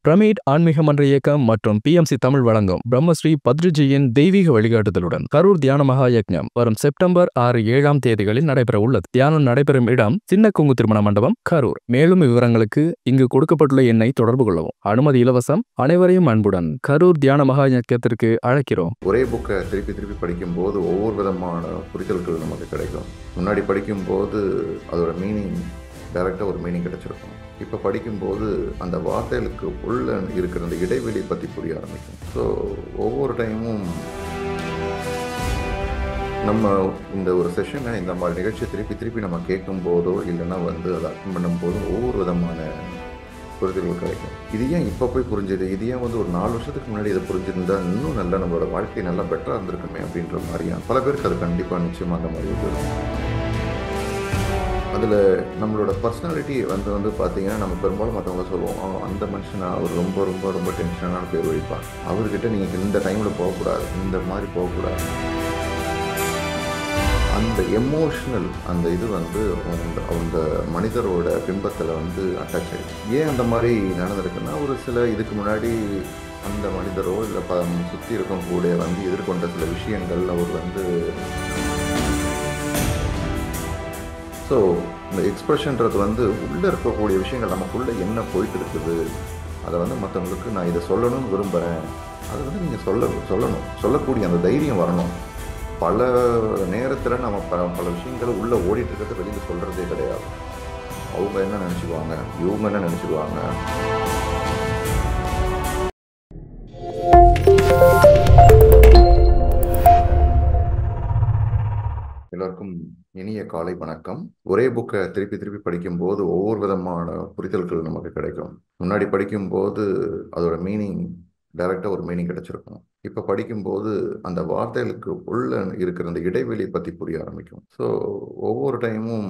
Pyramid ஆன்மீக மன்ற இயக்கம் மற்றும் பிஎம்சி தமிழ் வழங்கும் பிரம்மஸ்ரீ பத்ரிஜியின் தெய்வீக வழிகாட்டுதலுடன் கரூர் தியான மகா யக்ஞம் வரும் செப்டம்பர் 6-7 தேதிகளில் நடைபெற உள்ளது. தியானம் நடைபெறும் இடம் சின்ன கொங்கு திருமண மண்டபம், கரூர். மேலும் விவரங்களுக்கு இங்கு கொடுக்கப்பட்டுள்ள எண்ணை தொடர்பு கொள்ளவும். அனுமதி இலவசம். அனைவரையும் அன்புடன் கரூர் தியான மகா யக்ஞத்திற்கு அழைக்கிறோம். ஒரே புக்கை திருப்பி திருப்பி படிக்கும்போது ஒவ்வொரு விதமான புரிதல்கள் நமக்கு கிடைக்கும். முன்னாடி படிக்கும்போது அதோட மீனிங் டைரெக்டாக ஒரு மீனிங் கிடைச்சிருக்கும். இப்போ படிக்கும்போது அந்த வார்த்தைகளுக்கு உள்ள இருக்கிற அந்த இடைவெளி பற்றி புரிய ஆரம்பிக்கும். ஸோ ஒவ்வொரு டைமும் நம்ம இந்த ஒரு செஷனை இந்த மாதிரி நிகழ்ச்சியை திருப்பி திருப்பி நம்ம கேட்கும் போதோ இல்லைன்னா அதை அட்டன் பண்ணும் போதும் ஒவ்வொரு விதமான புரிதல்கள் கிடைக்கும். இது ஏன் இப்போ போய் புரிஞ்சுது, இது ஏன் ஒரு 4 வருஷத்துக்கு முன்னாடி இதை புரிஞ்சிருந்தா இன்னும் நல்லா நம்மளோட வாழ்க்கை நல்லா பெட்டராக இருந்திருக்குமே அப்படின்ற மாதிரியான பல பேருக்கு அது கண்டிப்பாக நிச்சயமாக அந்த மாதிரி இருக்கும். அதில் நம்மளோட பர்சனாலிட்டி பார்த்தீங்கன்னா நம்ம பெரும்பாலும் மற்றவங்க சொல்லுவோம், அந்த மனுஷனை அவர் ரொம்ப ரொம்ப ரொம்ப டென்ஷனான பேர் வைப்பார், அவர்கிட்ட நீங்கள் இந்த டைமில் போகக்கூடாது, இந்த மாதிரி போகக்கூடாது. அந்த எமோஷ்னல் அந்த இது அந்த மனிதரோட பிம்பத்தில் அட்டாச் ஆகிடுச்சு. ஏன் அந்த மாதிரி நடந்திருக்குன்னா, ஒரு சில இதுக்கு முன்னாடி அந்த மனிதரோ இல்லை சுற்றி இருக்கும் கூட எதிர்கொண்ட சில விஷயங்கள் அவர் ஸோ இந்த எக்ஸ்ப்ரெஷன்றது உள்ளே இருக்கக்கூடிய விஷயங்கள் நமக்குள்ளே என்ன போயிட்டு இருக்குது, அதை மற்றவங்களுக்கு நான் இதை சொல்லணும்னு விரும்புகிறேன், அதை நீங்கள் சொல்லணும், சொல்லக்கூடிய அந்த தைரியம் வரணும். பல நேரத்தில் நம்ம பல விஷயங்கள் உள்ளே ஓடிட்டு இருக்கிறத வெளியில் சொல்கிறதே கிடையாது. அவங்க என்ன நினச்சிக்குவாங்க, இவங்க என்ன நினச்சிக்குவாங்க. எல்லோருக்கும் இனிய காலை வணக்கம். ஒரே புக்கை திருப்பி திருப்பி படிக்கும்போது ஒவ்வொரு விதமான புரிதல்கள் நமக்கு கிடைக்கும். முன்னாடி படிக்கும்போது அதோட மீனிங் டைரெக்டாக ஒரு மீனிங் கிடைச்சிருக்கும். இப்போ படிக்கும்போது அந்த வார்த்தைகளுக்கு உள்ள இருக்கிற அந்த இடைவெளி பற்றி புரிய ஆரம்பிக்கும். ஸோ ஒவ்வொரு டைமும்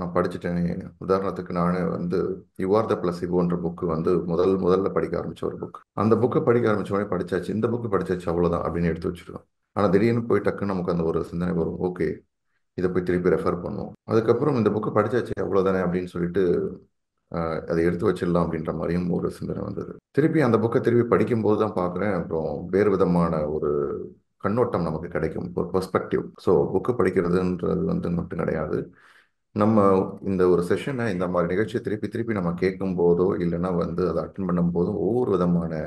நான் படிச்சுட்டேனே, உதாரணத்துக்கு நானே யூ ஆர் த பிளஸிபோன்ற புக்கு முதல்ல படிக்க ஆரம்பித்த ஒரு புக். அந்த புக்கை படிக்க ஆரம்பித்தோடனே படித்தாச்சு, இந்த புக்கு படித்தாச்சு, அவ்வளோதான் அப்படின்னு எடுத்து வச்சுருக்கோம். ஆனால் திடீர்னு போய் டக்குன்னு நமக்கு அந்த ஒரு சிந்தனை வரும், ஓகே இதை போய் திருப்பி ரெஃபர் பண்ணுவோம், அதுக்கப்புறம் இந்த புக்கு படித்தாச்சு அவ்வளோதானே அப்படின்னு சொல்லிட்டு அதை எடுத்து வச்சிடலாம் அப்படின்ற மாதிரியும் ஒரு சிந்தனை வந்தது. திருப்பி அந்த புக்கை திருப்பி படிக்கும்போது தான் பார்க்குறேன், அப்புறம் வேறு விதமான ஒரு கண்ணோட்டம் நமக்கு கிடைக்கும், ஒரு பெர்ஸ்பெக்டிவ். ஸோ புக்கு படிக்கிறதுன்றது மட்டும் கிடையாது, நம்ம இந்த ஒரு செஷனை இந்த மாதிரி நிகழ்ச்சியை திருப்பி திருப்பி நம்ம கேட்கும் போதோ இல்லைன்னா அதை அட்டன் பண்ணும் போதும் ஒவ்வொரு விதமான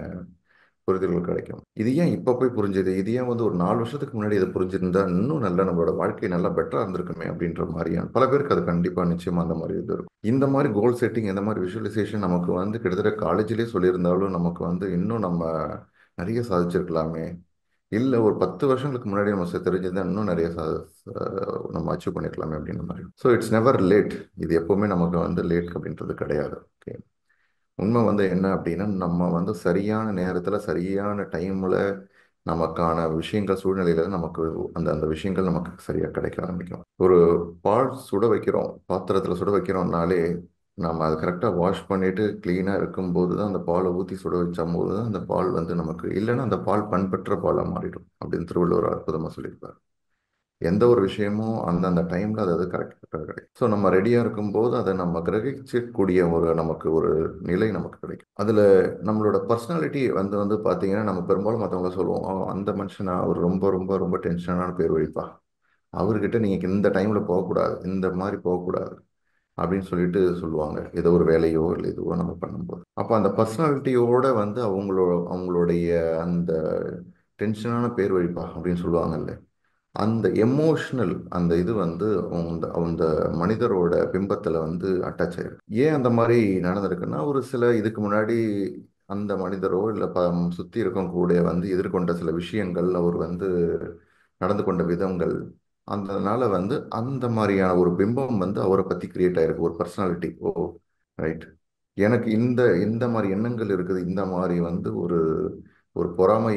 புரிதல்கள் கிடைக்கும். இது ஏன் இப்போ போய் புரிஞ்சுது, இது ஏன் ஒரு 4 வருஷத்துக்கு முன்னாடி இதை புரிஞ்சிருந்தா இன்னும் நல்லா நம்மளோட வாழ்க்கை நல்லா பெட்டராக இருந்திருக்குமே அப்படின்ற மாதிரியான பல பேருக்கு அது கண்டிப்பாக நிச்சயமாக அந்த மாதிரி இது இருக்கும். இந்த மாதிரி கோல் செட்டிங், இந்த மாதிரி விஷுவலைசேஷன் நமக்கு கிட்டத்தட்ட காலேஜ்லேயே சொல்லியிருந்தாலும் நமக்கு இன்னும் நம்ம நிறைய சாதிச்சிருக்கலாமே, இல்லை ஒரு 10 வருஷங்களுக்கு முன்னாடி நம்ம தெரிஞ்சிருந்தா இன்னும் நிறைய நம்ம அச்சீவ் பண்ணியிருக்கலாமே அப்படின்ற மாதிரி. So it's never late. இது எப்போவுமே நமக்கு லேட் அப்படின்றது கிடையாது. ஓகே, உண்மை என்ன அப்படின்னா, நம்ம சரியான நேரத்தில் சரியான டைமில் நமக்கான விஷயங்கள் சூழ்நிலையில் நமக்கு அந்த விஷயங்கள் நமக்கு சரியாக கிடைக்க ஆரம்பிக்கும். ஒரு பால் சுட வைக்கிறோம், பாத்திரத்தில் சுட வைக்கிறோம்னாலே நம்ம அதை கரெக்டாக வாஷ் பண்ணிவிட்டு க்ளீனாக இருக்கும்போது தான் அந்த பாலை ஊற்றி சுட வச்சும் போது தான் அந்த பால் நமக்கு, இல்லைன்னா அந்த பால் பண்பற்ற பாலாக மாறிடும் அப்படின்னு திருவள்ளுவர் அற்புதமாக சொல்லியிருப்பார். எந்த ஒரு விஷயமும் அந்தந்த டைமில் அது கரெக்டாக கிடைக்கும். ஸோ நம்ம ரெடியாக இருக்கும்போது அதை நம்ம கிரகிக்கக்கூடிய நமக்கு ஒரு நிலை நமக்கு கிடைக்கும். அதில் நம்மளோட பர்சனாலிட்டி பார்த்தீங்கன்னா நம்ம பெரும்பாலும் மற்றவங்க சொல்லுவோம், அந்த மனுஷனை அவர் ரொம்ப ரொம்ப ரொம்ப டென்ஷனான பேர் வைப்பா, அவர்கிட்ட நீங்கள் இந்த டைமில் போகக்கூடாது, இந்த மாதிரி போகக்கூடாது அப்படின்னு சொல்லிட்டு சொல்லுவாங்க, ஏதோ ஒரு வேலையோ இல்லை இதுவோ நம்ம பண்ணும்போது. அப்போ அந்த பர்சனாலிட்டியோட அவங்களுடைய அந்த டென்ஷனான பேர் வைப்பா அப்படின்னு சொல்லுவாங்கல்ல, அந்த எமோஷ்னல் அந்த இது அந்த மனிதரோட பிம்பத்தில் அட்டாச் ஆயிருக்கு. ஏன் அந்த மாதிரி நடந்திருக்குன்னா, ஒரு சில இதுக்கு முன்னாடி அந்த மனிதரோ இல்லை சுற்றி இருக்கும் கூட எதிர்கொண்ட சில விஷயங்கள், அவர் நடந்து கொண்ட விதங்கள், அதனால அந்த மாதிரியான ஒரு பிம்பம் அவரை பற்றி கிரியேட் ஆயிருக்கு, ஒரு பர்சனாலிட்டி. ஓ ரைட், எனக்கு இந்த இந்த மாதிரி எண்ணங்கள் இருக்குது, இந்த மாதிரி ஒரு ஒரு பொறாமை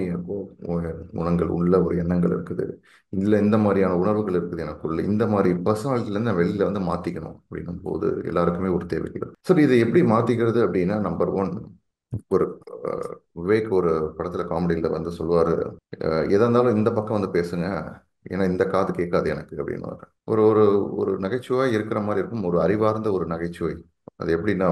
குணங்கள் உள்ள ஒரு எண்ணங்கள் இருக்குது, இல்லை இந்த மாதிரியான உணர்வுகள் இருக்குது எனக்குள்ள, இந்த மாதிரி பர்சனாலிட்டிலேருந்து நான் வெளியில் மாற்றிக்கணும் அப்படின்னும் போது எல்லாருக்குமே ஒரு தேவைகள். சரி, இதை எப்படி மாற்றிக்கிறது அப்படின்னா, நம்பர் 1, ஒரு விவேக் ஒரு படத்தில் காமெடியில் சொல்லுவார், எதாக இருந்தாலும் இந்த பக்கம் பேசுங்க, ஏன்னா இந்த காது கேட்காது எனக்கு அப்படின்னு. ஒரு ஒரு ஒரு நகைச்சுவை இருக்கிற மாதிரி இருக்கும், ஒரு அறிவார்ந்த ஒரு நகைச்சுவை. அது எப்படின்னா,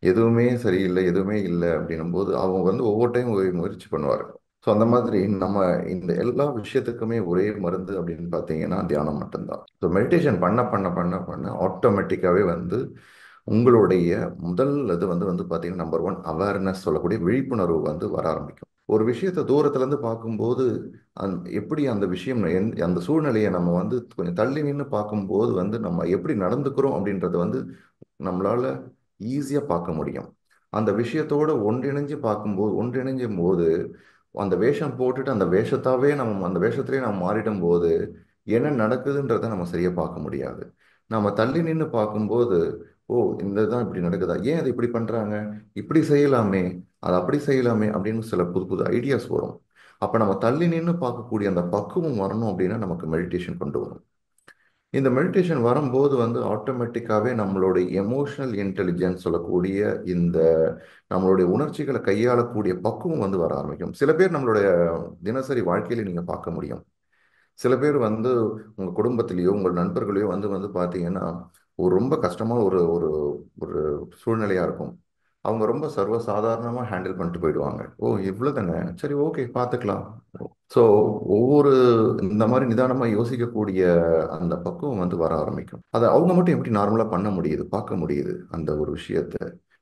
எதுவுமே சரியில்லை, எதுவுமே இல்லை அப்படின்னும் போது அவங்க வந்து ஒவ்வொரு டைம் ஒரு முயற்சி பண்ணுவார். ஸோ அந்த மாதிரி நம்ம இந்த எல்லா விஷயத்துக்குமே ஒரே மருந்து அப்படின்னு பார்த்தீங்கன்னா தியானம் மட்டும்தான். ஸோ மெடிடேஷன் பண்ண பண்ண பண்ண பண்ண ஆட்டோமேட்டிக்காகவே வந்து உங்களுடைய முதல் இது வந்து பார்த்தீங்கன்னா நம்பர் ஒன் அவேர்னஸ் சொல்லக்கூடிய விழிப்புணர்வு வந்து வர ஆரம்பிக்கும். ஒரு விஷயத்தை தூரத்துலேருந்து பார்க்கும்போது எப்படி அந்த விஷயம் அந்த சூழ்நிலையை நம்ம வந்து கொஞ்சம் தள்ளி நின்று பார்க்கும்போது வந்து நம்ம எப்படி நடந்துக்கிறோம் அப்படின்றத வந்து நம்மளால ஈஸியாக பார்க்க முடியும். அந்த விஷயத்தோட ஒன்றிணைஞ்சும் போது அந்த வேஷம் போட்டுட்டு அந்த வேஷத்தாவே நம்ம அந்த வேஷத்திலே நம்ம மாறிடும் போது என்ன நடக்குதுன்றதை நம்ம சரியா பார்க்க முடியாது. நம்ம தள்ளி நின்று பார்க்கும்போது, ஓ, இந்த தான் இப்படி நடக்குதா, ஏன் அதை இப்படி பண்றாங்க, இப்படி செய்யலாமே, அதை அப்படி செய்யலாமே அப்படின்னு சில புது புது ஐடியாஸ் வரும். அப்ப நம்ம தள்ளி நின்று பார்க்கக்கூடிய அந்த பக்குவம் வரணும் அப்படின்னா நமக்கு மெடிடேஷன் கொண்டு வரும். இந்த மெடிடேஷன் வரும்போது வந்து ஆட்டோமேட்டிக்காவே நம்மளுடைய எமோஷனல் இன்டெலிஜென்ஸ் சொல்லக்கூடிய இந்த நம்மளுடைய உணர்ச்சிகளை கையாளக்கூடிய பக்குவம் வந்து வர ஆரம்பிக்கும். சில பேர் நம்மளுடைய தினசரி வாழ்க்கையில நீங்க பார்க்க முடியும். சில பேர் வந்து உங்க குடும்பத்திலேயோ உங்கள் நண்பர்களையோ வந்து வந்து பார்த்தீங்கன்னா ஒரு ரொம்ப கஷ்டமான ஒரு ஒரு ஒரு சூழ்நிலையா இருக்கும். அவங்க ரொம்ப சர்வசாதாரணமாக ஹேண்டில் பண்ணிட்டு போயிடுவாங்க. ஓ, இவ்வளோ தானே, சரி, ஓகே, பார்த்துக்கலாம். ஸோ ஒவ்வொரு இந்த மாதிரி நிதானமாக யோசிக்கக்கூடிய அந்த பக்குவம் வந்து வர ஆரம்பிக்கும். அதை அவங்க மட்டும் எப்படி நார்மலாக பண்ண முடியுது, பார்க்க முடியுது அந்த ஒரு விஷயத்த.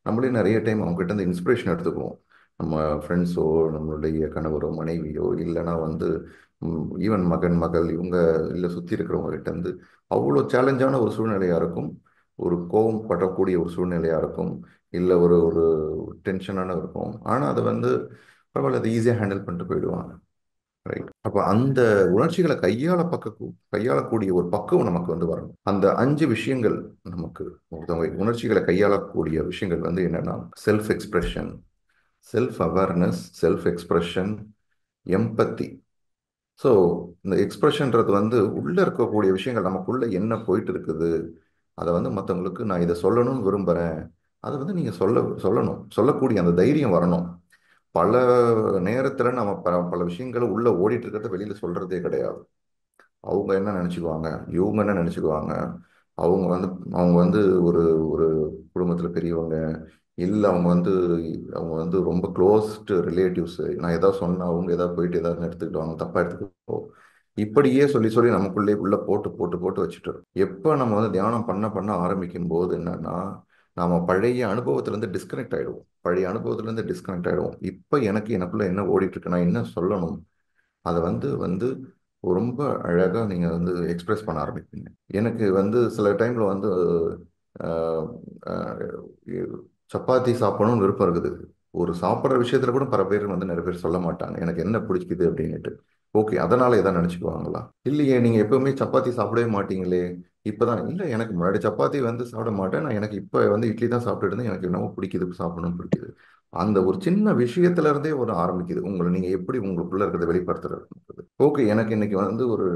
நம்மளே நிறைய டைம் அவங்க கிட்ட இருந்து இன்ஸ்பிரேஷன் எடுத்துக்குவோம். நம்ம ஃப்ரெண்ட்ஸோ, நம்மளுடைய கணவரோ மனைவியோ, இல்லைன்னா வந்து ஈவன் மகன் மகள் இவங்க இல்லை சுற்றி இருக்கிறவங்க கிட்ட இருந்து அவ்வளோ சேலஞ்சான ஒரு சூழ்நிலையாக இருக்கும். ஒரு கோபம் படக்கூடிய ஒரு சூழ்நிலையாக இருக்கும். இல்லை ஒரு ஒரு டென்ஷனான இருக்கும். ஆனால் அதை வந்து பரவாயில்ல, அதை ஈஸியாக ஹேண்டில் பண்ணிட்டு போயிடுவாங்க. ரைட். அப்போ அந்த உணர்ச்சிகளை கையாளக்கூடிய ஒரு பக்குவம் நமக்கு வந்து வரணும். அந்த 5 விஷயங்கள் நமக்கு ஒருத்தவங்க உணர்ச்சிகளை கையாளக்கூடிய விஷயங்கள் வந்து என்னன்னா self expression, self awareness, self expression, empathy. So இந்த எக்ஸ்பிரஷன்றது வந்து உள்ள இருக்கக்கூடிய விஷயங்கள், நமக்குள்ள என்ன போயிட்டு இருக்குது, அதை வந்து மற்றவங்களுக்கு நான் இதை சொல்லணும்னு விரும்புகிறேன், அதை வந்து நீங்கள் சொல்லணும், சொல்லக்கூடிய அந்த தைரியம் வரணும். பல நேரத்தில் நம்ம பல விஷயங்களை உள்ள ஓடிட்டு இருக்கிறத வெளியில் சொல்றதே கிடையாது. அவங்க என்ன நினச்சிக்குவாங்க, இவங்க என்ன நினச்சிக்குவாங்க, அவங்க வந்து அவங்க வந்து ஒரு ஒரு குடும்பத்தில் பெரியவங்க, இல்லை அவங்க வந்து ரொம்ப க்ளோஸ்டு ரிலேட்டிவ்ஸ், நான் ஏதாவது சொன்னால் அவங்க ஏதாவது போயிட்டு ஏதாவது எடுத்துக்கிட்டுவாங்க, தப்பாக எடுத்துக்கிட்டோ, இப்படியே சொல்லி சொல்லி நமக்குள்ளே உள்ள போட்டு போட்டு போட்டு வச்சுட்டு எப்போ நம்ம வந்து தியானம் பண்ண பண்ண ஆரம்பிக்கும் போது என்னன்னா நாம பழைய அனுபவத்திலேருந்து டிஸ்கனெக்ட் ஆகிடுவோம். பழைய அனுபவத்திலேருந்து டிஸ்கனெக்ட் ஆகிடுவோம். இப்போ எனக்குள்ள என்ன ஓடிட்டு இருக்கு, நான் என்ன சொல்லணும், அதை வந்து வந்து ரொம்ப அழகாக நீங்கள் வந்து எக்ஸ்பிரஸ் பண்ண ஆரம்பிப்பீங்க. எனக்கு வந்து சில டைமில் வந்து ஆஹ், ஆஹ், சப்பாத்தி சாப்பிடணும்னு விருப்பம் இருக்குது. ஒரு சாப்பிட்ற விஷயத்துல கூட பல பேர் வந்து நிறைய பேர் சொல்ல மாட்டாங்க எனக்கு என்ன பிடிக்குது அப்படின்னுட்டு. ஓகே, அதனால எதாவது நினச்சிக்குவாங்களா? இல்லையே, நீங்கள் எப்பவுமே சப்பாத்தி சாப்பிடவே மாட்டீங்களே, இப்போதான். இல்லை, எனக்கு முன்னாடி சப்பாத்தி வந்து சாப்பிட மாட்டேன், நான் எனக்கு இப்போ வந்து இட்லி தான் சாப்பிட்டுட்டு இருந்தேன், எனக்கு என்னவோ பிடிக்குது, சாப்பிடணும்னு பிடிக்குது. அந்த ஒரு சின்ன விஷயத்துல இருந்தே ஒரு ஆரம்பிக்குது உங்களை நீங்க எப்படி உங்களுக்குள்ள இருக்கிறத வெளிப்படுத்துறது. ஓகே, எனக்கு இன்னைக்கு வந்து ஒரு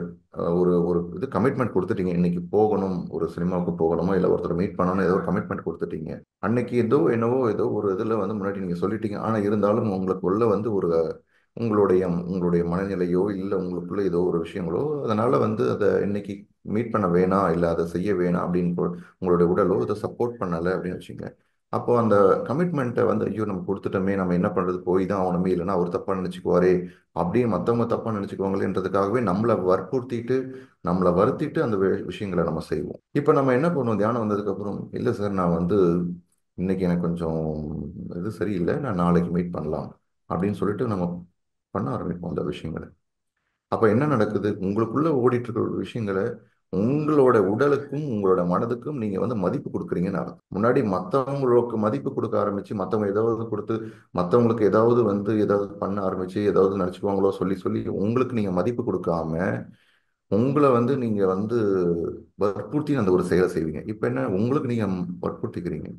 ஒரு ஒரு இது கமிட்மெண்ட் கொடுத்துட்டீங்க, இன்னைக்கு போகணும், ஒரு சினிமாவுக்கு போகணுமோ இல்லை ஒருத்தர் மீட் பண்ணணும், ஏதோ ஒரு கமிட்மெண்ட் கொடுத்துட்டீங்க. அன்னைக்கு ஏதோ ஒரு இதுல வந்து முன்னாடி நீங்க சொல்லிட்டீங்க. ஆனா இருந்தாலும் உங்களுக்குள்ள வந்து ஒரு உங்களுடைய உங்களுடைய மனநிலையோ இல்லை உங்களுக்குள்ள ஏதோ ஒரு விஷயங்களோ அதனால வந்து அதை இன்னைக்கு மீட் பண்ண வேணாம், இல்லை அதை செய்ய வேணாம் அப்படின்னு உங்களுடைய உடலோ இதை சப்போர்ட் பண்ணலை அப்படின்னு வச்சுங்க. அப்போ அந்த கமிட்மெண்ட்டை வந்து ஐயோ நம்ம கொடுத்துட்டோமே, நம்ம என்ன பண்றது, போய் தான் ஆகணுமே, இல்லைன்னா அவர் தப்பா நினைச்சுக்குவாரே அப்படின்னு மற்றவங்க தப்பா நினைச்சுக்குவாங்களேன்றதுக்காகவே நம்மளை வருத்திட்டு அந்த விஷயங்களை நம்ம செய்வோம். இப்போ நம்ம என்ன பண்ணுவோம், தியானம் வந்ததுக்கு அப்புறம் இல்லை சார், நான் வந்து இன்னைக்கு எனக்கு கொஞ்சம் இது சரியில்லை, நான் நாளைக்கு மீட் பண்ணலாம் அப்படின்னு சொல்லிட்டு நம்ம பண்ண ஆரம்பிப்போம் அந்த விஷயங்களை. அப்ப என்ன நடக்குது, உங்களுக்குள்ள ஓடிட்டு இருக்கிற ஒரு விஷயங்களை உங்களோட உடலுக்கும் உங்களோட மனதுக்கும் நீங்க வந்து மதிப்பு கொடுக்குறீங்கன்னு அர்த்தம். முன்னாடி மற்றவங்களுக்கு மதிப்பு கொடுக்க ஆரம்பிச்சு மற்றவங்க ஏதாவது கொடுத்து மற்றவங்களுக்கு ஏதாவது பண்ண ஆரம்பிச்சு ஏதாவது நினைச்சுக்குவாங்களோ சொல்லி சொல்லி உங்களுக்கு நீங்க மதிப்பு கொடுக்காம உங்களை வந்து நீங்க வந்து வற்புறுத்தி அந்த ஒரு செயலை செய்வீங்க. இப்ப என்ன, உங்களுக்கு நீங்க வற்புறுத்திக்கிறீங்க.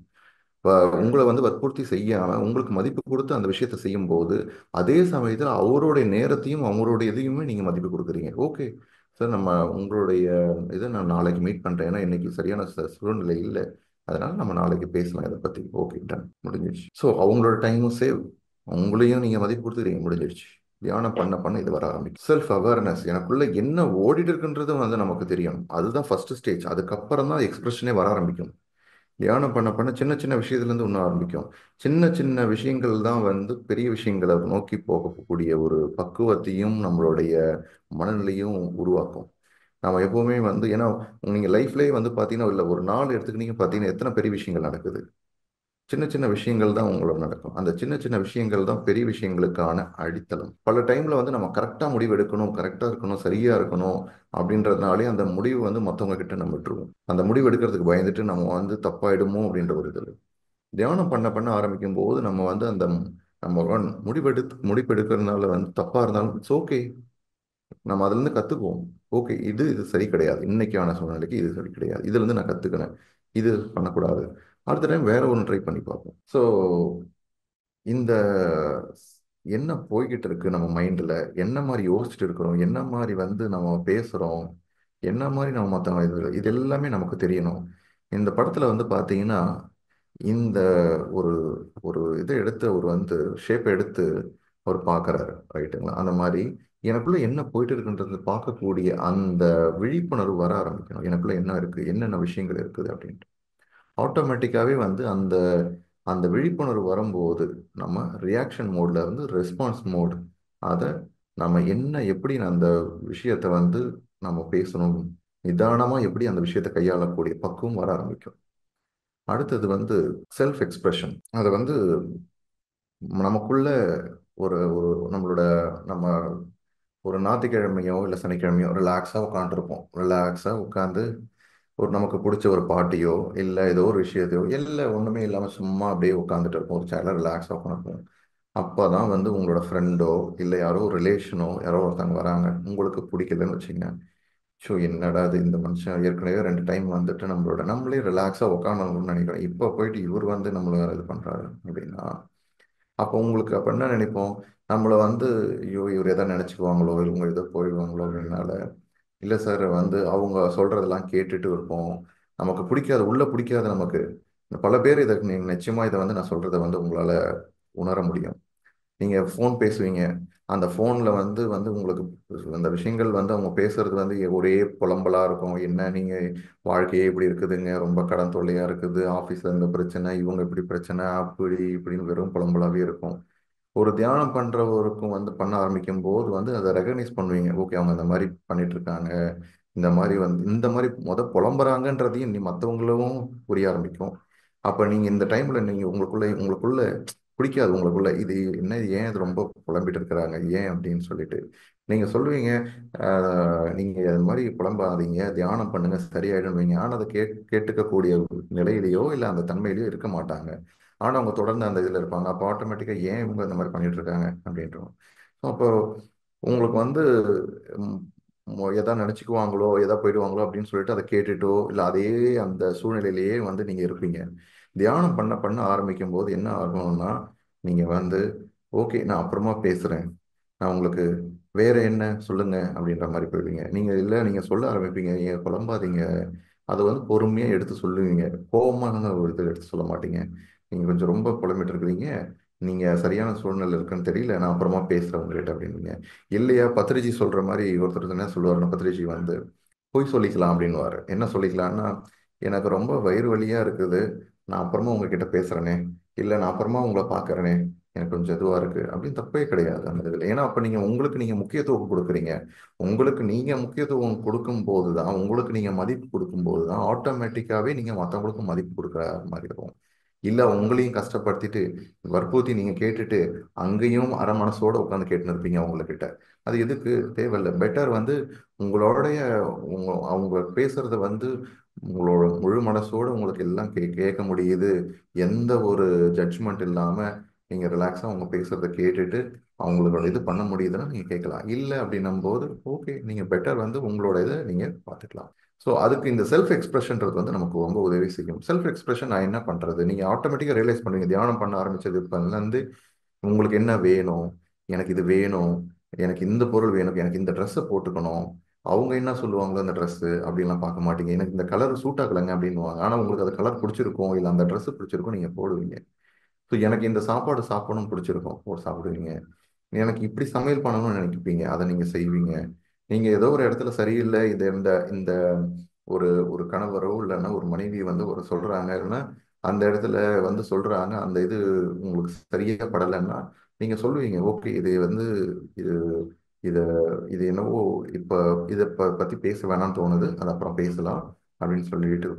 இப்ப உங்களை வந்து வற்புறுத்தி செய்யாம உங்களுக்கு மதிப்பு கொடுத்து அந்த விஷயத்த செய்யும் போது அதே சமயத்தில் அவருடைய நேரத்தையும் அவங்களுடைய இதையுமே நீங்க மதிப்பு கொடுக்குறீங்க. ஓகே சார், நம்ம உங்களுடைய இதை நான் நாளைக்கு மீட் பண்றேன், ஏன்னா இன்னைக்கு சரியான சூழ்நிலை இல்லை, அதனால நம்ம நாளைக்கு பேசலாம் இதை பத்தி. ஓகே, டன், முடிஞ்சிடுச்சு. ஸோ அவங்களோட டைமும் சேவ், உங்களையும் நீங்க மதிப்பு கொடுத்துக்கிறீங்க, முடிஞ்சிடுச்சு. தியானம் பண்ண பண்ண இது வர ஆரம்பிக்கும். செல்ஃப் அவேர்னஸ், எனக்குள்ள என்ன ஓடிட்டு இருக்குன்றது வந்து நமக்கு தெரியணும். அதுதான் ஃபர்ஸ்ட் ஸ்டேஜ். அதுக்கப்புறம் தான் எக்ஸ்பிரஷனே வர ஆரம்பிக்கும். தியானம் பண்ண பண்ண சின்ன சின்ன விஷயத்துலேருந்து ஒன்று ஆரம்பிக்கும். சின்ன சின்ன விஷயங்கள் தான் வந்து பெரிய விஷயங்களை நோக்கி போகக்கூடிய ஒரு பக்குவத்தையும் நம்மளுடைய மனநிலையும் உருவாக்கும். நம்ம எப்பவுமே வந்து ஏன்னா நீங்கள் லைஃப்லேயே வந்து பார்த்தீங்கன்னா இல்லை ஒரு நாள் எடுத்துக்கிட்டீங்க பார்த்தீங்கன்னா எத்தனை பெரிய விஷயங்கள் நடக்குது. சின்ன சின்ன விஷயங்கள் தான் உங்களோட நடக்கும். அந்த சின்ன சின்ன விஷயங்கள் தான் பெரிய விஷயங்களுக்கான அடித்தளம். பல டைம்ல வந்து நம்ம கரெக்டாக முடிவு எடுக்கணும், கரெக்டாக இருக்கணும், சரியா இருக்கணும் அப்படின்றதுனாலே அந்த முடிவு வந்து மற்றவங்க கிட்ட நம்ம விட்டுருவோம். அந்த முடிவு எடுக்கிறதுக்கு பயந்துட்டு நம்ம வந்து தப்பாயிடுமோ அப்படின்ற ஒரு இதில் தியானம் பண்ண பண்ண ஆரம்பிக்கும் போது நம்ம வந்து அந்த நம்ம முடிவெடுக்கிறதுனால வந்து தப்பா இருந்தாலும் இட்ஸ் ஓகே. நம்ம அதுல இருந்து கத்துக்குவோம். ஓகே, இது சரி கிடையாது, இன்னைக்கான சூழ்நிலைக்கு இது சரி கிடையாது, இதுல இருந்து நான் கத்துக்கிறேன், இது பண்ணக்கூடாது, அடுத்த டைம் வேற ஒன்று ட்ரை பண்ணி பார்ப்போம். ஸோ இந்த என்ன போய்கிட்டு இருக்கு நம்ம மைண்ட்ல, என்ன மாதிரி யோசிச்சுட்டு இருக்கிறோம், என்ன மாதிரி வந்து நம்ம பேசுறோம், என்ன மாதிரி நம்ம மற்றவங்க இது எல்லாமே நமக்கு தெரியணும். இந்த படத்துல வந்து பாத்தீங்கன்னா இந்த ஒரு ஒரு இதை எடுத்து ஒரு வந்து ஷேப் எடுத்து அவர் பார்க்கறாரு, ரைட்டுங்களா? அந்த மாதிரி எனக்குள்ள என்ன போயிட்டு இருக்குன்றது பார்க்கக்கூடிய அந்த விழிப்புணர்வு வர ஆரம்பிக்கணும். எனக்குள்ள என்ன இருக்கு, என்னென்ன விஷயங்கள் இருக்குது அப்படின்ட்டு ஆட்டோமேட்டிக்காவே வந்து அந்த அந்த விழிப்புணர்வு வரும்போது நம்ம ரியாக்ஷன் மோட்ல இருந்து ரெஸ்பான்ஸ் மோட், அதை நம்ம என்ன எப்படி அந்த விஷயத்தை வந்து நம்ம பேசணும், நிதானமா எப்படி அந்த விஷயத்தை கையாளக்கூடிய பக்குவம் வர ஆரம்பிக்கும். அடுத்தது வந்து செல்ஃப் எக்ஸ்பிரஷன். அதை வந்து நமக்குள்ள ஒரு ஒரு நம்மளோட நம்ம ஒரு ஞாயிற்றுக்கிழமையோ இல்லை சனிக்கிழமையோ ரிலாக்ஸாக உட்காந்துருப்போம். ரிலாக்ஸாக உட்காந்து ஒரு நமக்கு பிடிச்ச ஒரு பாட்டியோ இல்லை ஏதோ ஒரு விஷயத்தையோ இல்லை ஒன்றுமே இல்லாமல் சும்மா அப்படியே உட்காந்துட்டு இருப்போம், ஒரு சேரில் ரிலாக்ஸாக உட்காந்துருப்போம். அப்போ தான் வந்து உங்களோட ஃப்ரெண்டோ இல்லை யாரோ ஒரு ரிலேஷனோ யாரோ ஒருத்தவங்க வராங்க, உங்களுக்கு பிடிக்கலன்னு வச்சுங்க. ஸோ என்னடா இது, இந்த மனுஷன் ஏற்கனவே 2 டைம் வந்துட்டு நம்மளே ரிலாக்ஸாக உட்காந்துருக்கணும்னு நினைக்கிறேன், இப்போ போயிட்டு இவர் வந்து நம்மள வேற இது பண்ணுறாரு அப்படின்னா அப்போ உங்களுக்கு அப்போ என்ன நினைப்போம்? நம்மளை வந்து ஐயோ இவர் எதை நினச்சிக்குவாங்களோ, இவங்க எதோ போயிடுவாங்களோ அப்படின்னால இல்லை சார் வந்து அவங்க சொல்றதெல்லாம் கேட்டுட்டு இருப்போம். நமக்கு பிடிக்காது, உள்ள பிடிக்காது நமக்கு. பல பேர் இதை நிச்சயமா இதை வந்து நான் சொல்றதை வந்து உங்களால உணர முடியும். நீங்க ஃபோன் பேசுவீங்க, அந்த ஃபோன்ல வந்து வந்து உங்களுக்கு அந்த விஷயங்கள் வந்து அவங்க பேசுறது வந்து ஒரே புலம்பலா இருக்கும். என்ன நீங்க வாழ்க்கையே இப்படி இருக்குதுங்க, ரொம்ப கடன் தொல்லையா இருக்குது, ஆஃபீஸ்ல இந்த பிரச்சனை, இவங்க இப்படி பிரச்சனை, அப்படி இப்படின்னு வெறும் புலம்பலாவே இருக்கும். ஒரு தியானம் பண்றவருக்கும் வந்து பண்ண ஆரம்பிக்கும் போது வந்து அதை ரெகக்னைஸ் பண்ணுவீங்க. ஓகே, அவங்க இந்த மாதிரி பண்ணிட்டு இருக்காங்க, இந்த மாதிரி வந்து இந்த மாதிரி புலம்புறாங்கன்றதையும் நீ மற்றவங்களும் புரிய ஆரம்பிக்கும். அப்ப நீங்க இந்த டைம்ல நீங்க உங்களுக்குள்ள பிடிக்காது, உங்களுக்குள்ள இது என்ன, இது ஏன் இது ரொம்ப புலம்பிட்டு இருக்கிறாங்க ஏன் அப்படின்னு சொல்லிட்டு நீங்க சொல்லுவீங்க. நீங்க அது மாதிரி புலம்பாதீங்க, தியானம் பண்ணுங்க சரியாயிடுவீங்க. ஆனா அதை கேட்டுக்கக்கூடிய நிலையிலேயோ இல்லை அந்த தன்மையிலேயோ இருக்க மாட்டாங்க. ஆனா அவங்க தொடர்ந்து அந்த இதுல இருப்பாங்க. அப்போ ஆட்டோமேட்டிக்கா ஏன் இவங்க இந்த மாதிரி பண்ணிட்டு இருக்காங்க அப்படின்றோம். அப்போ உங்களுக்கு வந்து ம், எதா நினைச்சுக்குவாங்களோ எதா போயிடுவாங்களோ அப்படின்னு சொல்லிட்டு அதை கேட்டுட்டோ இல்லை அதே அந்த சூழ்நிலையிலேயே வந்து நீங்க இருப்பீங்க. தியானம் பண்ண பண்ண ஆரம்பிக்கும் போது என்ன ஆகும்னா நீங்க வந்து ஓகே நான் அப்புறமா பேசுறேன், நான் உங்களுக்கு வேற என்ன சொல்லுங்க அப்படின்ற மாதிரி போயிடுவீங்க. நீங்க இல்லை நீங்க சொல்ல ஆரம்பிப்பீங்க, ஏன் புலம்பாதீங்க, அதை வந்து பொறுமையா எடுத்து சொல்லுவீங்க. கோபமான ஒரு இதை எடுத்து சொல்ல மாட்டீங்க. நீங்க கொஞ்சம் ரொம்ப புலம்பிட்டு இருக்கிறீங்க, நீங்க சரியான சூழ்நிலை இருக்குன்னு தெரியல, நான் அப்புறமா பேசுறேன் உங்ககிட்ட அப்படின்னீங்க. இல்லையா பத்ரிஜி சொல்ற மாதிரி ஒருத்தர் என்ன சொல்லுவாருன்னா, பத்ரிஜி வந்து போய் சொல்லிக்கலாம் அப்படின்னுவாரு. என்ன சொல்லிக்கலாம்னா, எனக்கு ரொம்ப வயிறு வலியா இருக்குது, நான் அப்புறமா உங்ககிட்ட பேசுறேனே, இல்லை நான் அப்புறமா உங்களை பார்க்கறேனே, எனக்கு கொஞ்சம் இதுவா இருக்கு அப்படின்னு தப்பே கிடையாது அந்த இதுல. ஏன்னா அப்ப நீங்க உங்களுக்கு நீங்க முக்கியத்துவம் கொடுக்குறீங்க. உங்களுக்கு நீங்க முக்கியத்துவம் கொடுக்கும் போதுதான், உங்களுக்கு நீங்க மதிப்பு கொடுக்கும் போதுதான் ஆட்டோமேட்டிக்காவே நீங்க மற்றவங்களுக்கும் மதிப்பு கொடுக்குற மாதிரி இருக்கும். இல்ல உங்களையும் கஷ்டப்படுத்திட்டு வற்புறுத்தி நீங்க கேட்டுட்டு அங்கேயும் அரை மனசோட உட்காந்து கேட்டுன்னு இருப்பீங்க அவங்க கிட்ட. அது எதுக்கு? தேவையில்லை. பெட்டர் வந்து உங்களுடைய அவங்க பேசுறத வந்து உங்களோட முழு மனசோட உங்களுக்கு எல்லாம் கேட்க முடியுது, எந்த ஒரு ஜட்ஜ்மெண்ட் இல்லாம நீங்க ரிலாக்ஸா அவங்க பேசுறத கேட்டுட்டு அவங்களோட இது பண்ண முடியுதுன்னா நீங்க கேட்கலாம். இல்லை அப்படின்னும் போது ஓகே, நீங்க பெட்டர் வந்து உங்களோட இதை நீங்க பார்த்துக்கலாம். ஸோ அதுக்கு இந்த செல்ஃப் எக்ஸ்பிரஷன்றது வந்து நமக்கு ரொம்ப உதவி செய்யும். செல்ஃப் எக்ஸ்பிரஷன் நான் என்ன பண்றது, நீங்க ஆட்டோமேட்டிக்கா ரியலைஸ் பண்ணுவீங்க தியானம் பண்ண ஆரம்பிச்சது இருந்து உங்களுக்கு என்ன வேணும், எனக்கு இது வேணும், எனக்கு இந்த பொருள் வேணும், எனக்கு இந்த ட்ரெஸ்ஸை போட்டுக்கணும், அவங்க என்ன சொல்லுவாங்களோ அந்த ட்ரெஸ் அப்படின்லாம் பார்க்க மாட்டீங்க. எனக்கு இந்த கலர் சூட் ஆகலைங்க அப்படின்னுவாங்க, ஆனா உங்களுக்கு அந்த கலர் பிடிச்சிருக்கும் இல்லை அந்த ட்ரெஸ் பிடிச்சிருக்கும், நீங்க போடுவீங்க. ஸோ எனக்கு இந்த சாப்பாடு சாப்பிடணும் பிடிச்சிருக்கும், போட்டு சாப்பிடுவீங்க. எனக்கு இப்படி சமையல் பண்ணணும்னு நினைப்பீங்க, அதை நீங்க செய்வீங்க. நீங்க ஏதோ ஒரு இடத்துல சரியில்லை, இது இந்த இந்த ஒரு ஒரு கணவரோ இல்லைன்னா ஒரு மனைவி வந்து ஒரு சொல்றாங்கன்னா அந்த இடத்துல வந்து சொல்றாங்க, அந்த இது உங்களுக்கு சரியா படலைன்னா நீங்க சொல்லுவீங்க, ஓகே இது வந்து இது இது இது என்னவோ இப்போ இதை பத்தி பேச வேணாம்னு தோணுது, அது அப்புறம் பேசலாம் அப்படின்னு சொல்லிட்டு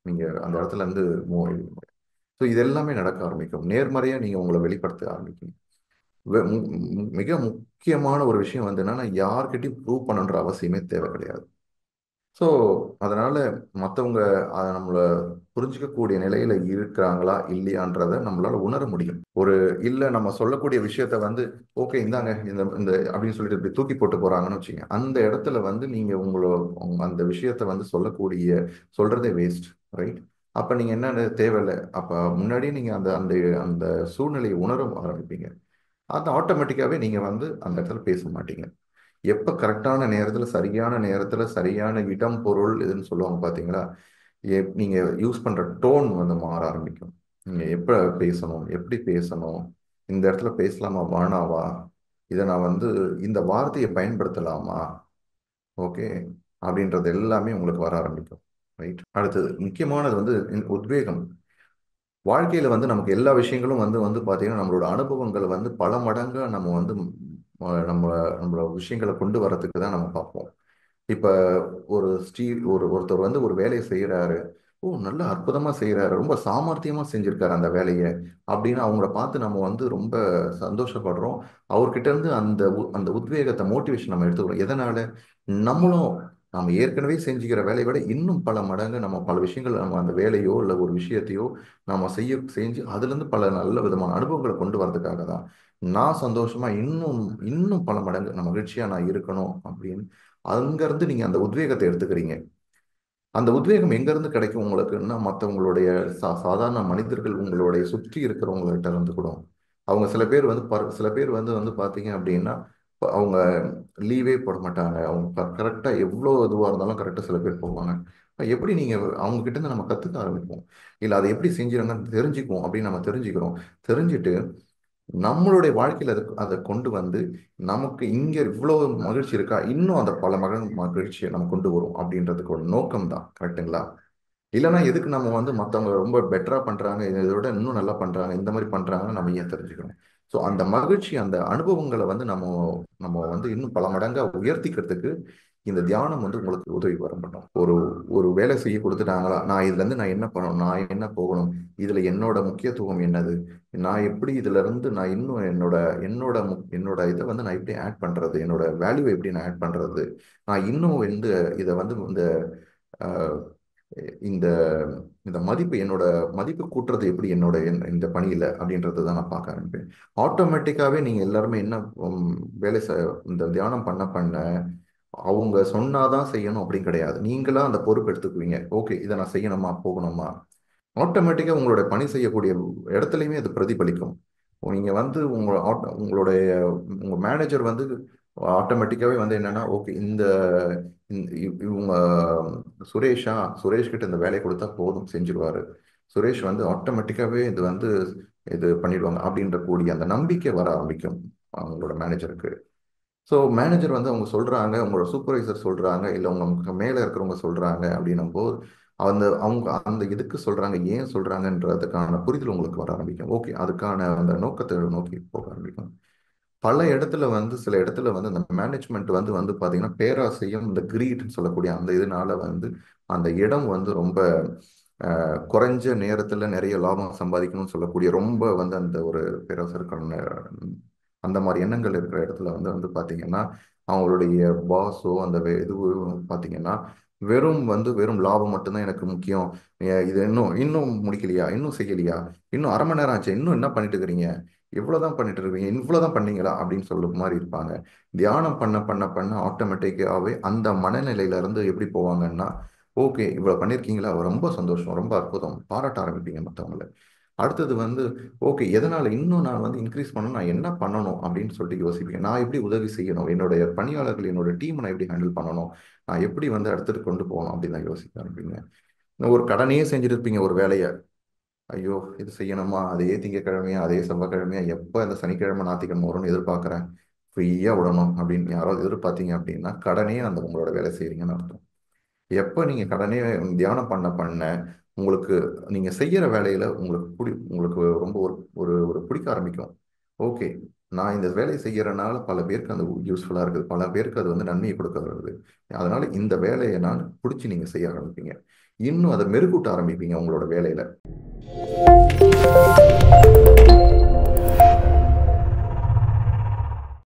நீங்க அந்த இடத்துல இருந்து மூவ் ஆயிடுவீங்க. ஸோ இது எல்லாமே நடக்க ஆரம்பிக்கும். நேர்மறையா நீங்க உங்களை வெளிப்படுத்த ஆரம்பிக்கும். மிக முக்கியமான ஒரு விஷயம் வந்து என்னன்னா, யார்கிட்டயும் ப்ரூவ் பண்ணணுன்ற அவசியமே தேவை கிடையாது. ஸோ அதனால மற்றவங்க அதை நம்மளை புரிஞ்சிக்கக்கூடிய நிலையில இருக்கிறாங்களா இல்லையான்றதை நம்மளால உணர முடியும். ஒரு இல்லை நம்ம சொல்லக்கூடிய விஷயத்த வந்து ஓகே இந்தாங்க இந்த இந்த அப்படின்னு சொல்லிட்டு இப்படி தூக்கி போட்டு போறாங்கன்னு வச்சுங்க, அந்த இடத்துல வந்து நீங்க அந்த விஷயத்த வந்து சொல்றதே வேஸ்ட், ரைட்? அப்ப நீங்க என்ன தேவையில்லை, அப்ப முன்னாடியே நீங்க அந்த அந்த அந்த சூழ்நிலையை உணர ஆரம்பிப்பீங்க. அது ஆட்டோமேட்டிக்காவே நீங்க வந்து அந்த இடத்துல பேச மாட்டீங்க. எப்ப கரெக்டான நேரத்துல சரியான நேரத்துல சரியான இடம் பொருள் இதுன்னு சொல்லுவாங்க பாத்தீங்களா, நீங்க யூஸ் பண்ற டோன் வந்து மாற ஆரம்பிக்கும். நீங்க எப்ப பேசணும், எப்படி பேசணும், இந்த இடத்துல பேசலாமா வேணாவா, இதை நான் வந்து இந்த வார்த்தையை பயன்படுத்தலாமா, ஓகே அப்படின்றது எல்லாமே உங்களுக்கு வர ஆரம்பிக்கும், ரைட்? அடுத்தது முக்கியமானது வந்து உத்வேகம். வாழ்க்கையில வந்து நமக்கு எல்லா விஷயங்களும் வந்து வந்து பாத்தீங்கன்னா நம்மளோட அனுபவங்களை வந்து பல மடங்கா நம்ம வந்து நம்ம நம்மளோட விஷயங்களை கொண்டு வர்றதுக்கு தான் நம்ம பார்ப்போம். இப்ப ஒருத்தர் வந்து ஒரு வேலையை செய்யறாரு, ஓ நல்ல அற்புதமா செய்யறாரு, ரொம்ப சாமர்த்தியமா செஞ்சிருக்காரு அந்த வேலையை அப்படின்னு அவங்கள பார்த்து நம்ம வந்து ரொம்ப சந்தோஷப்படுறோம். அவர்கிட்ட இருந்து அந்த உத்வேகத்தை மோட்டிவேஷன் நம்ம எடுத்துக்கிறோம். எதனால? நம்மளும் நம்ம ஏற்கனவே செஞ்சுக்கிற வேலையை விட இன்னும் பல மடங்கு நம்ம பல விஷயங்கள் நம்ம அந்த வேலையோ இல்லை ஒரு விஷயத்தையோ நம்ம செஞ்சு அதுல இருந்து பல நல்ல விதமான அனுபவங்களை கொண்டு வரதுக்காக தான் நான் சந்தோஷமா இன்னும் இன்னும் பல மடங்கு நான் மகிழ்ச்சியா நான் இருக்கணும் அப்படின்னு அங்கிருந்து நீங்க அந்த உத்வேகத்தை எடுத்துக்கிறீங்க. அந்த உத்வேகம் எங்க இருந்து கிடைக்கும் உங்களுக்குன்னா, மற்றவங்களுடைய சாதாரண மனிதர்கள் உங்களுடைய சுற்றி இருக்கிறவங்ககிட்ட இருந்து கூட. அவங்க சில பேர் வந்து வந்து பாத்தீங்க அப்படின்னா அவங்க லீவே போட மாட்டாங்க. அவங்க கரெக்டா எவ்வளோ இதுவாக இருந்தாலும் கரெக்டா சில பேர் போவாங்க. எப்படி நீங்க அவங்க கிட்ட இருந்து நம்ம கத்துக்க ஆரம்பிப்போம், இல்ல அதை எப்படி செஞ்சிருங்கன்னு தெரிஞ்சுக்குவோம் அப்படின்னு நம்ம தெரிஞ்சுக்கிறோம். தெரிஞ்சுட்டு நம்மளுடைய வாழ்க்கையில அதை கொண்டு வந்து நமக்கு இங்க இவ்வளவு மகிழ்ச்சி இருக்கா, இன்னும் அந்த பல மகிழ்ச்சியை நம்ம கொண்டு வரும் அப்படின்றதுக்கு ஒரு நோக்கம் தான், கரெக்டுங்களா? இல்லைன்னா எதுக்கு நம்ம வந்து மற்றவங்க ரொம்ப பெட்டரா பண்றாங்க, இதை விட இன்னும் நல்லா பண்றாங்க, இந்த மாதிரி பண்றாங்கன்னு நம்ம ஏன் தெரிஞ்சுக்கணும்? ஸோ அந்த மகிழ்ச்சி அந்த அனுபவங்களை வந்து நம்ம நம்ம வந்து இன்னும் பல மடங்கா உயர்த்திக்கிறதுக்கு இந்த தியானம் வந்து உங்களுக்கு உதவி வர மாட்டோம். ஒரு ஒரு வேலை செய்ய கொடுத்துட்டாங்களா, நான் இதுல இருந்து நான் என்ன பண்ணணும், நான் என்ன போகணும், இதுல என்னோட முக்கியத்துவம் என்னது, நான் எப்படி இதுல இருந்து நான் இன்னும் என்னோட இதை வந்து நான் எப்படி ஆட் பண்றது, என்னோட வேல்யூ எப்படி நான் ஆட் பண்றது, நான் இன்னும் வந்து இதை வந்து ஆஹ், இந்த இந்த மதிப்பு என்னோட மதிப்பு கூட்டுறது எப்படி என்னோட இந்த பணியில அப்படின்றத தான் நான் பார்க்க ஆரம்பிப்பேன். ஆட்டோமேட்டிக்காவே நீங்க எல்லாருமே என்ன வேலை இந்த தியானம் பண்ண அவங்க சொன்னாதான் செய்யணும் அப்படின்னு கிடையாது. நீங்களா அந்த பொறுப்பு எடுத்துக்குவீங்க, ஓகே இதை நான் செய்யணுமா போகணுமா. ஆட்டோமேட்டிக்காக உங்களுடைய பணி செய்யக்கூடிய இடத்துலையுமே அது பிரதிபலிக்கும். நீங்க வந்து உங்களுடைய உங்க மேனேஜர் வந்து ஆட்டோமேட்டிக்காவே வந்து என்னன்னா ஓகே இவங்க சுரேஷ் கிட்ட இந்த வேலையை கொடுத்தா போதும் செஞ்சிருவாரு, சுரேஷ் வந்து ஆட்டோமேட்டிக்காவே இது பண்ணிடுவாங்க அப்படின்ற கூடிய அந்த நம்பிக்கை வர ஆரம்பிக்கும் அவங்களோட மேனேஜருக்கு. ஸோ மேனேஜர் வந்து அவங்க சொல்றாங்க, உங்களோட சூப்பர்வைசர் சொல்றாங்க, இல்லை உங்க மேலே இருக்கிறவங்க சொல்றாங்க அப்படின்னும் போது அவங்க அந்த எதுக்கு சொல்றாங்க, ஏன் சொல்றாங்கன்றதுக்கான புரிதல் உங்களுக்கு வர ஆரம்பிக்கும். ஓகே அதுக்கான அந்த நோக்கத்தை நோக்கி போக ஆரம்பிக்கும். சில இடத்துல வந்து அந்த மேனேஜ்மெண்ட் வந்து வந்து பாத்தீங்கன்னா பேராசையும் இந்த கிரீட்னு சொல்லக்கூடிய அந்த இதனால வந்து அந்த இடம் வந்து ரொம்ப குறைஞ்ச நேரத்துல நிறைய லாபம் சம்பாதிக்கணும்னு சொல்லக்கூடிய ரொம்ப வந்து அந்த ஒரு பேராசை இருக்கிற அந்த மாதிரி எண்ணங்கள் இருக்கிற இடத்துல வந்து வந்து பாத்தீங்கன்னா அவங்களுடைய பாஸோ இதுவும் பாத்தீங்கன்னா வெறும் லாபம் மட்டும்தான் எனக்கு முக்கியம், இது இன்னும் இன்னும் முடிக்கலையா, இன்னும் செய்யலையா, இன்னும் அரை மணி நேரம் ஆச்சு, இன்னும் என்ன பண்ணிட்டு இருக்கிறீங்க, இவ்வளவுதான் பண்ணிட்டு இருக்கீங்க, இவ்வளவுதான் பண்ணீங்களா அப்படின்னு சொல்ற மாதிரி இருப்பாங்க. தியானம் பண்ண ஆட்டோமேட்டிக்காவே அந்த மனநிலையில இருந்து எப்படி போவாங்கன்னா, ஓகே இவ்வளவு பண்ணிருக்கீங்களா, ரொம்ப சந்தோஷம், ரொம்ப அற்புதம், பாராட்ட ஆரம்பிப்பீங்க மற்றவங்களை. அடுத்தது வந்து ஓகே எதனால இன்னும் நான் வந்து இன்க்ரீஸ் பண்ணணும், நான் என்ன பண்ணணும் அப்படின்னு சொல்லிட்டு யோசிப்பீங்க. நான் எப்படி உதவி செய்யணும், என்னுடைய பணியாளர்கள் என்னோட டீம் நான் எப்படி ஹேண்டில் பண்ணணும், நான் எப்படி வந்து அடுத்துட்டு கொண்டு போகணும் அப்படின்னு தான் யோசிக்க ஆரம்பிப்பீங்க. ஒரு கடனையே செஞ்சுட்டு இருப்பீங்க ஒரு வேலையை, ஐயோ இது செய்யணுமா, அதே திங்கக்கிழமையா அதே செவ்வாய்க்கிழமையா எப்போ இந்த சனிக்கிழமை ஞாயிற்றுக்கிழமை வரும்னு எதிர்பார்க்குறேன், ஃப்ரீயாக விடணும் அப்படின்னு யாராவது எதிர்பார்த்தீங்க அப்படின்னா கடனே அந்த உங்களோட வேலை செய்கிறீங்கன்னு அர்த்தம். எப்போ நீங்கள் கடனே தியானம் பண்ண பண்ண உங்களுக்கு நீங்கள் செய்கிற வேலையில் உங்களுக்கு ரொம்ப ஒரு ஒரு ஒரு பிடிக்க ஆரம்பிக்கும். ஓகே, நான் இந்த வேலையை செய்கிறனால பல பேருக்கு அந்த யூஸ்ஃபுல்லாக இருக்குது, பல பேருக்கு அது வந்து நன்மையை கொடுக்க வருது, அதனால இந்த வேலையை நான் பிடிச்சி நீங்கள் செய்ய ஆரம்பிப்பீங்க. இன்னும் அதை மெருகூட்ட ஆரம்பிப்பீங்க உங்களோட வேலையில்.